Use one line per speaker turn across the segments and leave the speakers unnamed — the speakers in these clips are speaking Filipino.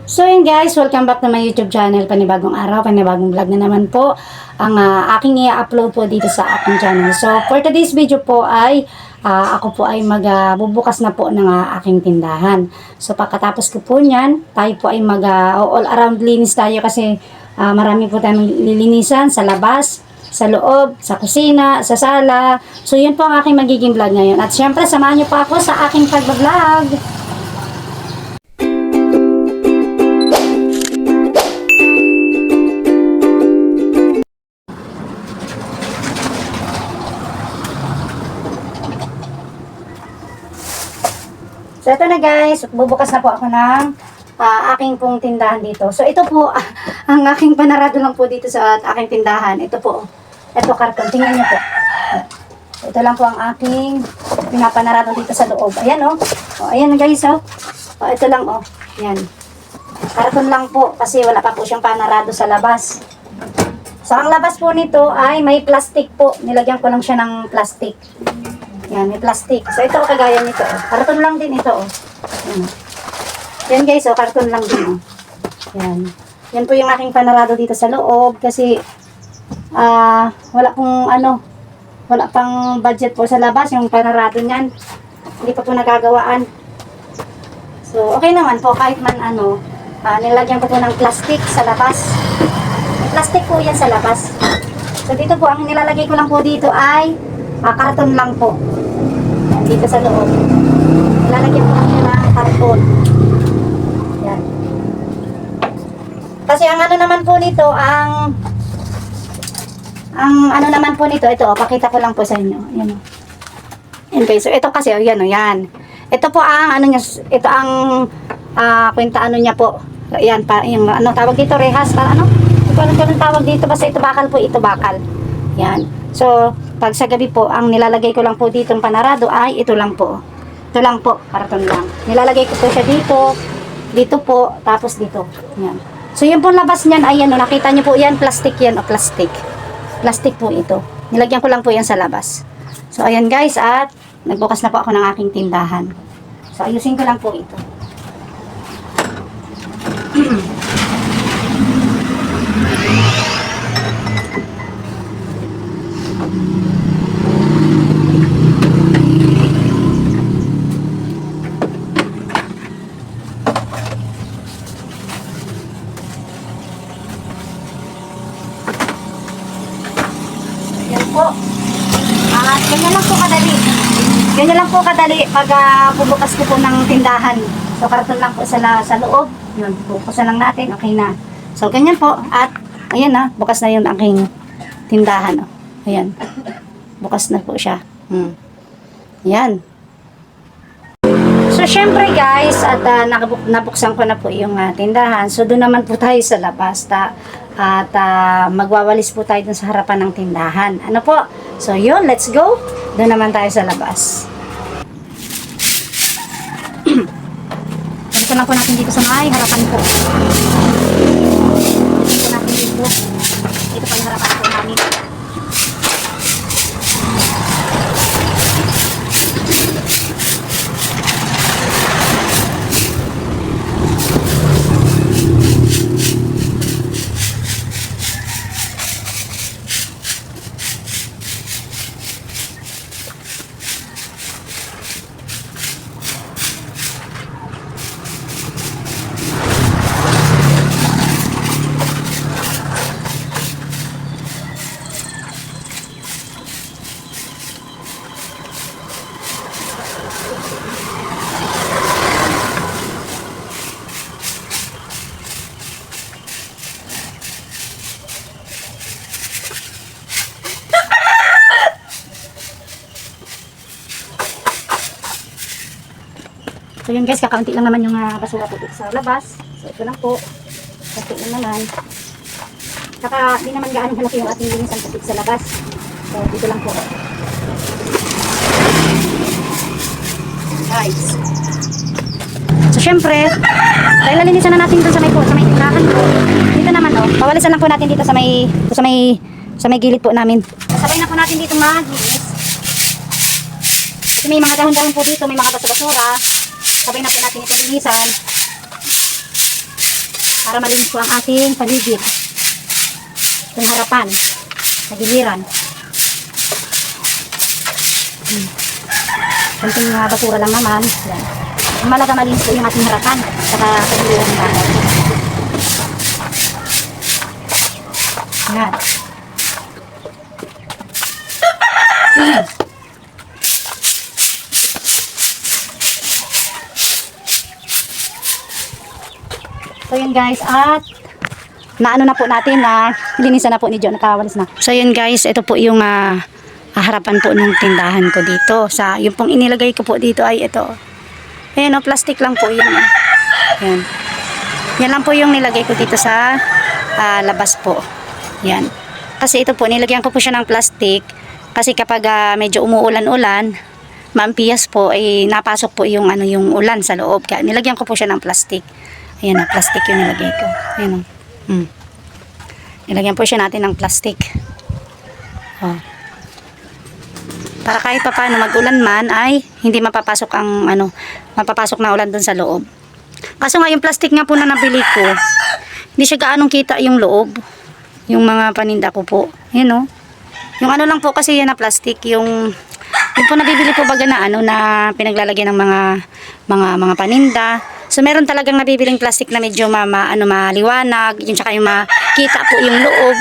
So yun guys, welcome back to my YouTube channel. Panibagong araw, panibagong vlog na naman po ang aking i-upload po dito sa aking channel. So for today's video po ay ako po ay magbubukas na po ng aking tindahan. So pagkatapos ko po niyan, tayo po ay all around linis tayo kasi marami po tayong lilinisan sa labas, sa loob, sa kusina, sa sala. So yun po ang aking magiging vlog ngayon. At syempre samahan niyo po ako sa aking pag-vlog. So ito na guys, bubukas na po ako ng aking pong tindahan dito. So ito po, ang aking panarado lang po dito sa aking tindahan. Ito po, ito karton, tingnan niyo po. Ito lang po ang aking pinapanarado dito sa loob. Ayan o, ayan guys o. Ito lang o, ayan. Karton lang po kasi wala pa po siyang panarado sa labas. So ang labas po nito ay may plastic po. Nilagyan ko lang siya ng plastic. Yan, may plastic. So, ito kagaya nito. Karton lang din ito. Yan. Yan guys, karton lang din. Yan. Yan po yung aking panarado dito sa loob. Kasi, wala pang budget po sa labas. Yung panarado niyan. Hindi pa po nagagawaan. So, okay naman po. Kahit man nilagyan ko po ng plastic sa labas. May plastic po yan sa labas. So, dito po, ang nilalagay ko lang po dito ay karton lang po. Yan, dito sa loob. Lalagyan ko lang ng karton. Yan. Kasi ang naman po nito, naman po nito, ito, pakita ko lang po sa inyo. Yan. Yan guys. So, ito kasi, yan. Ito po ang, ito ang, kwenta niya po. Yan, yung, tawag dito, rehas, anong tawag dito, basta ito bakal po, ito bakal. Yan. So, pag sa gabi po, ang nilalagay ko lang po dito ng panarado ay ito lang po. Ito lang po, karton lang. Nilalagay ko po siya dito po, tapos dito. Yan. So, yung po labas niyan ay nakita niyo po yan, plastic yan o plastic. Plastic po ito. Nilagyan ko lang po yan sa labas. So, ayan guys, at nagbukas na po ako ng aking tindahan. So, ayusin ko lang po ito. At ganyan lang po kadali. Ganyan lang po kadali pag bubukas ko po ng tindahan. So, karton lang po sa loob. Yun, bukusan lang natin. Okay na. So, ganyan po. At, ayan bukas na yung aking tindahan. Ayan. Bukas na po siya. Ayan. So, syempre guys, at nabuksan ko na po yung tindahan. So, doon naman po tayo sa labas. At magwawalis po tayo dun sa harapan ng tindahan. Ano po? So, yun. Let's go. Doon naman tayo sa labas. Ito lang po natin dito sa may harapan po. Ito natin dito. Ito po yung harapan po namin. So yun guys, kakaunti lang naman yung basura po dito sa labas. So ito lang po. Kasi lang naman. Saka di naman gaano halaki yung ating linisan po dito sa labas. So dito lang po. Guys. So syempre, dahil nalinisan na natin dun sa may tindahan po. Dito naman pawalisan lang po natin dito sa may gilid po namin. Sabay na po natin dito maglinis. Kasi may mga dahon-dahon po dito, may mga basura-basura. Sabay na po natin itong linisan. para malinis po ang ating paligid. Yung harapan, sa giliran. Kunting basura lang naman. Yan. Ang malaga malinis po yung ating harapan. Saka sa giliran ng bahay. Yan. So yun guys, at naano na po natin na linisan na po ni John, nakawalis na. So yun guys, ito po yung harapan po ng tindahan ko dito. Sa yung pong inilagay ko po dito ay ito. Ayan o, plastic lang po yun. Yan. Yan lang po yung nilagay ko dito sa labas po. Yan. Kasi ito po, nilagyan ko po siya ng plastic. Kasi kapag medyo umuulan-ulan, maampias po, ay napasok po yung, yung ulan sa loob. Kaya nilagyan ko po siya ng plastic. Ayan na, plastic yung nilagay ko. Ayan o. Nilagyan po siya natin ng plastic. Oh. Para kahit pa paano mag-ulan man ay hindi mapapasok ang mapapasok na ulan dun sa loob. Kaso nga yung plastic nga po na nabili ko, hindi siya gaanong kita yung loob. Yung mga paninda ko po. Ayan o. Yung lang po kasi yan na plastic, yung po nabibili po baga na na pinaglalagyan ng mga paninda. So meron talagang nabibiling plastic na medyo maliwanag, yung tsaka yung makita po yung loob.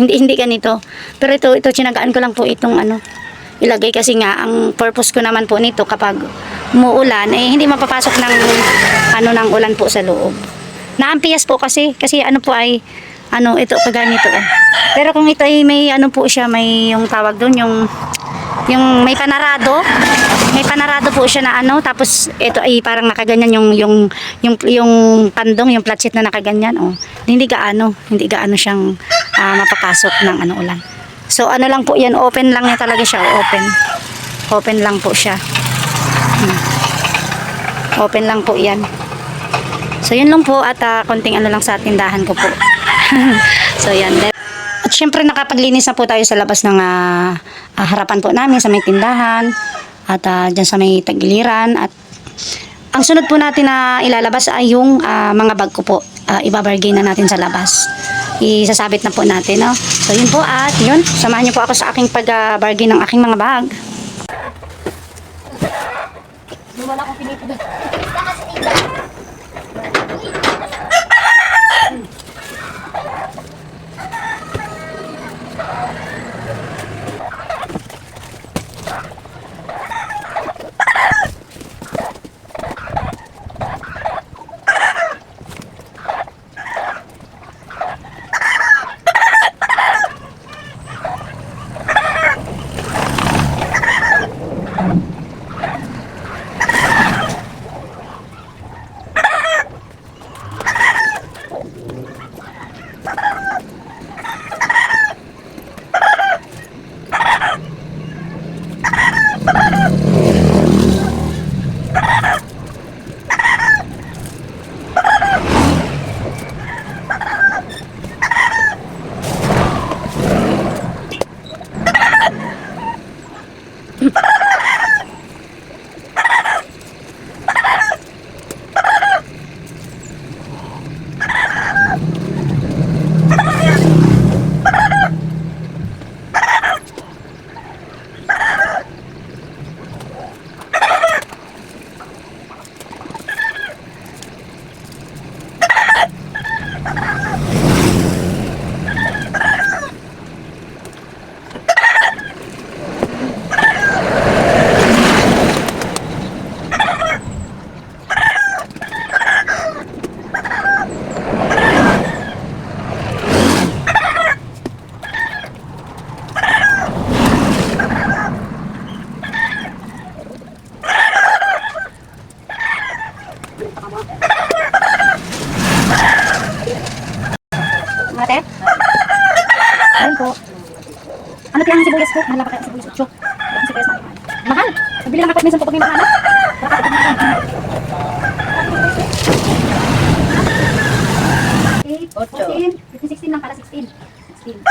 Hindi ganito. Pero ito tsinagaan ko lang po itong ilagay kasi nga ang purpose ko naman po nito kapag umuulan hindi mapapasok ng ulan po sa loob. Naampias po kasi po ay ito kaganito. Pero kung ito ay may po siya, may yung tawag doon yung may panarado po siya na tapos ito ay parang nakaganyan yung pandong, yung platsit na nakaganyan hindi gaano siyang mapapasok ng ulan. So lang po yan, open lang niya talaga siya, open lang po siya. Open lang po yan. So yun lang po, at konting lang sa tindahan ko po. So yan. At syempre nakapaglinis na po tayo sa labas ng harapan po namin sa may tindahan at dyan sa may tagiliran. At ang sunod po natin na ilalabas ay yung mga bag ko po. Ibabargain na natin sa labas. Isasabit na po natin. No? So yun po, at yun, samahan niyo po ako sa aking pag-bargain ng aking mga bag. Wala akong pinipid. Ate? Ayun po. Ano kaya ang sibuyas ko? Mahal pa kaya ang sibuyas. Chok. Ang sibuyas na. Mahal. Nagbili lang ako minsan po pag may mahal. Okay. 8, 16 lang pala. 16. 16.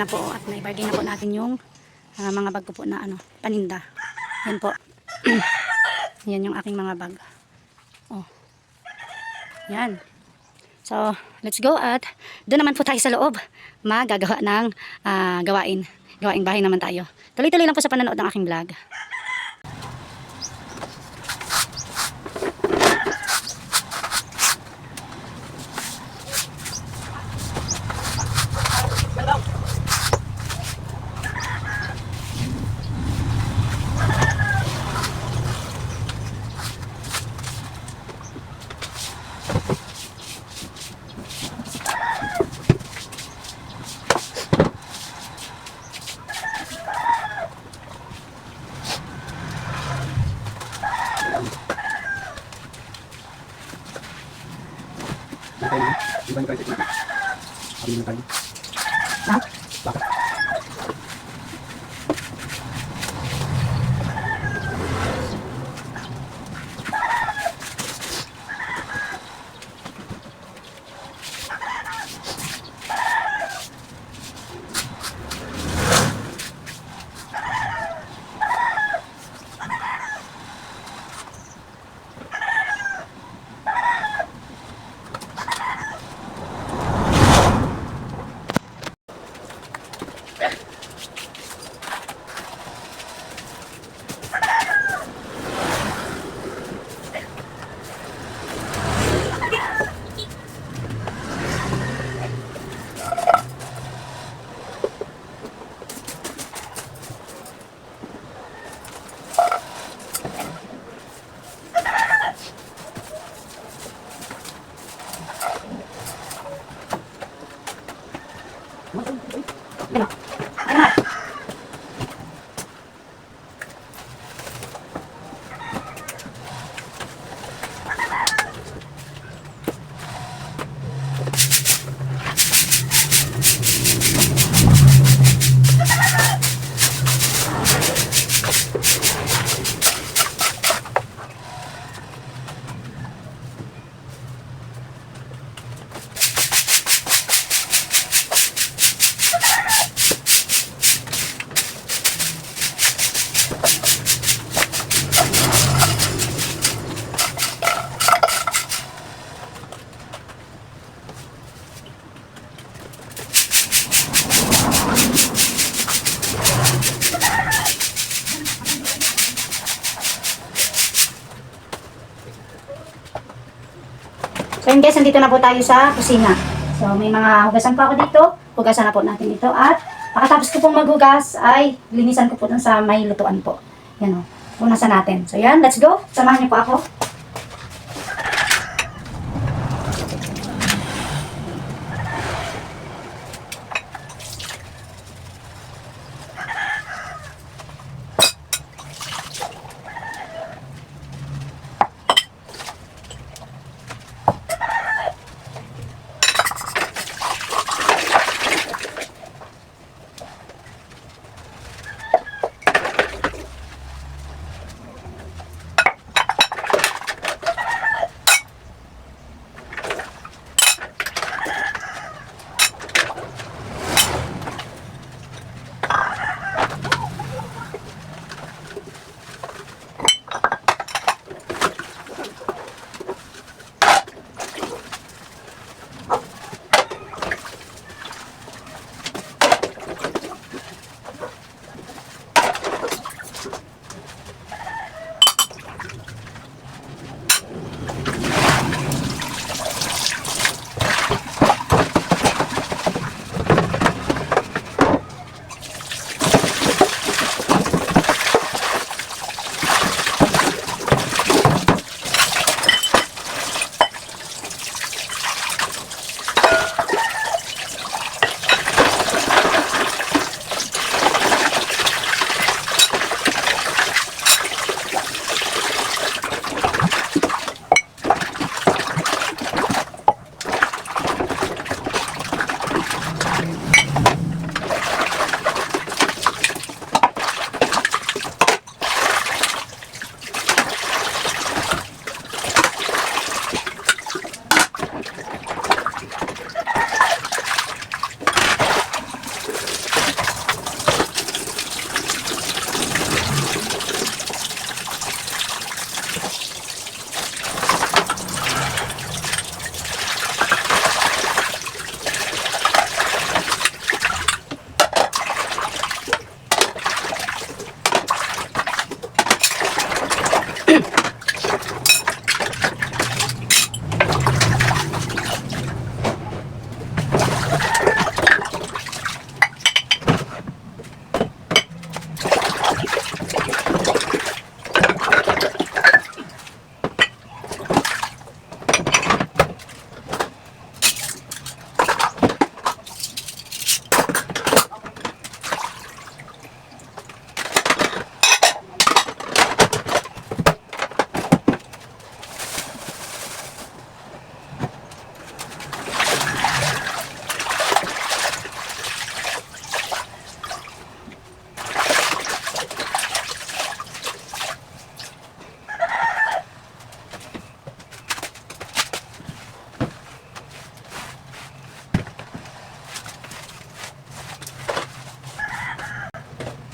na po at naibargain na po natin yung mga bag ko po na paninda. Yan po. Yan yung aking mga bag. Oh. Yan. So, let's go at doon naman po tayo sa loob. Magagawa ng gawaing bahay naman tayo. Tuloy-tuloy lang po sa panonood ng aking vlog. So yun guys, nandito na po tayo sa kusina. So may mga hugasan pa ako dito. Hugasan na po natin ito. At pagkatapos ko pong maghugas ay linisan ko po dun sa may lutuan po. Yan o. Punasan natin. So yan, let's go. Samahan niyo po ako.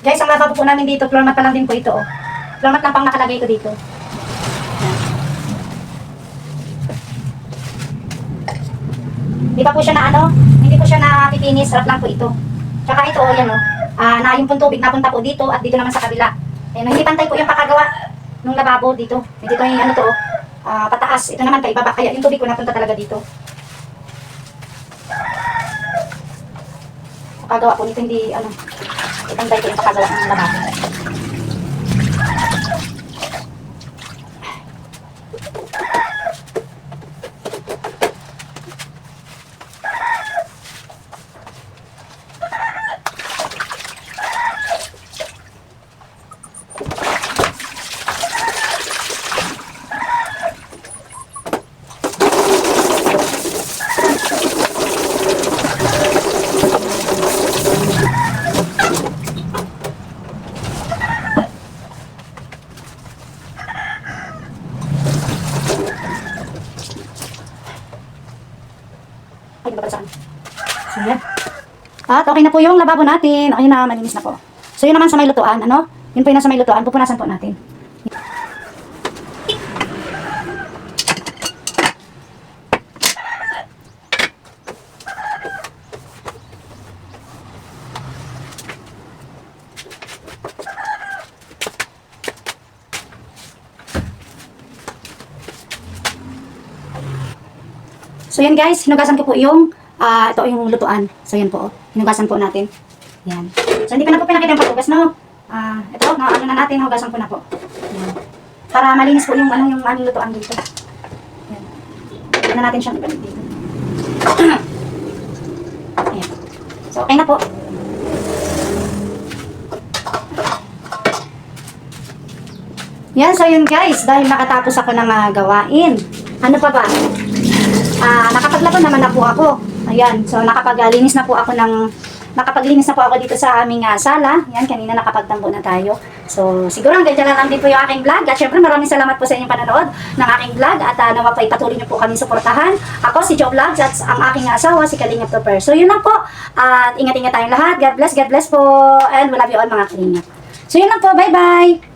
Guys, ang lavabo po namin dito, floor mat pa lang din po ito. Oh. Floor mat lang pang nakalagay ko dito. Di pa po siya na ano, hindi po siya napipinis, sarap lang po ito. Tsaka ito, yan o, na yung pong tubig napunta po dito at dito naman sa kabila. Ayan, hindi pantay po yung pakagawa ng lababo dito. Dito yung ano to, pataas. Ito naman kay ibaba, kaya yung tubig ko napunta talaga dito. Pakagawa po nito, hindi ano, pantay po yung pakagawa ng lababo. Ay, babagsakan. So, yan. At okay na po yung lababo natin. Okay na, malinis na po. So, yun naman sa may lutuan, ano? Yun po yung nasa may lutuan. Pupunasan po natin. So yan guys, hinugasan ko po yung ito yung lutuan. So yan po, hinugasan po natin. Yan. So hindi pa na po pinakita yung paghugas, no? Ito, ano na natin, hugasan ko na po. Yan. Para malinis po yung yung lutuan dito. Yan. Ano natin siyang ibalik dito. Ayan. So okay na po. Yan, so yun guys, dahil nakatapos ako ng gawain. Ano pa ba? Nakapaglaba naman na po ako. Ayan, so nakapaglinis na po ako dito sa aming sala. Yan, kanina nakapagtambo na tayo. So, siguro hanggang dyan lang din po yung aking vlog. At syempre, maraming salamat po sa inyong panonood ng aking vlog. At nawa pa patuloy niyo po kami suportahan. Ako si Joe Vlogs at ang aking asawa, si Kalingap Topper. So, yun lang po. At ingat-ingat tayong lahat. God bless po. And we love you all mga Kalingap. So, yun lang po. Bye-bye!